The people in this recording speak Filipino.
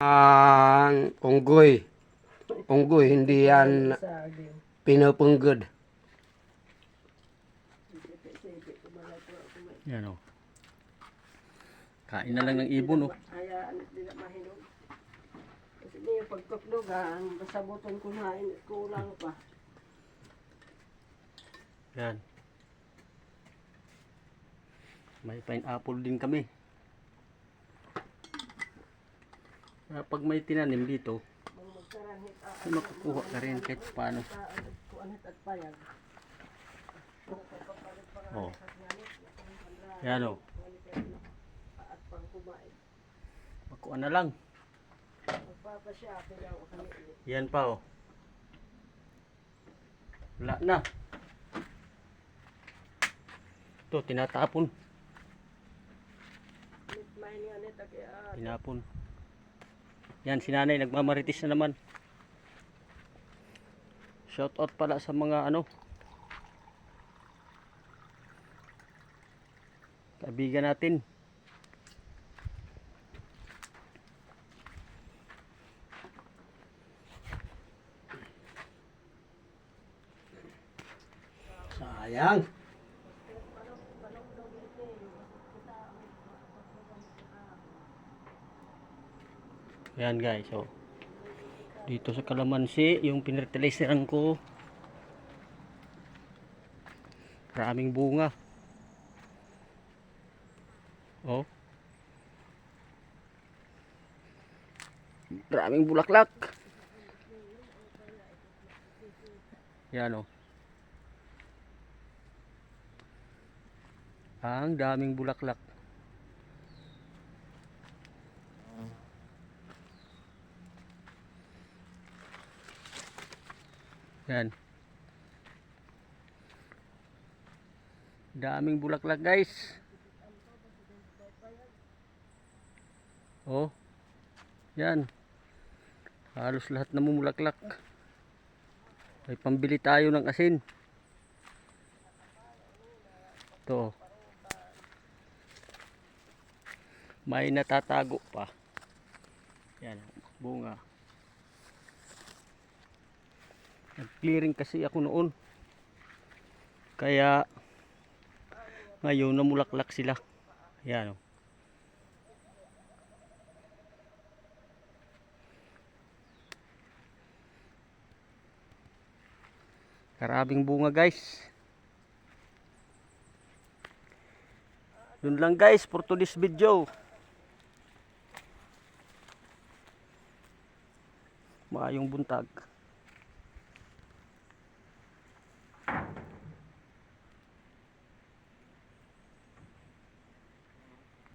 Ang unggoy. Unggoy, hindi yan pinupunggod. Yan o. Kain na lang ng ibon o. Hayaan at di na mahinog. Kasi niya pagtuklugan, basabutan ko na, kulang pa. Yan. May pineapple din kami. Pag may tinanim dito, makukuha ka rin kahit paano. Oh. Yan o. Makuha na lang. Yan pa o. Wala na. Ito, tinatapon. Tinapon. Yan, si nanay nagmamaritis na naman. Shout out pala sa mga kaibigan natin. Sayang. Yan guys, so dito sa kalamansi, yung pinfertilizeran ko, maraming bunga. Oh. Maraming bulaklak. Yan oh. Ang daming bulaklak. Yan. Daming bulaklak guys. Oh. Yan. Halos lahat namumulaklak. May pambili tayo ng asin. Ito. May natatago pa. Yan. Bunga. Nag-clearing kasi ako noon. Kaya ngayon namulaklak sila. Yan o. Karabing bunga guys. Yun lang guys for today's video. Maayong buntag.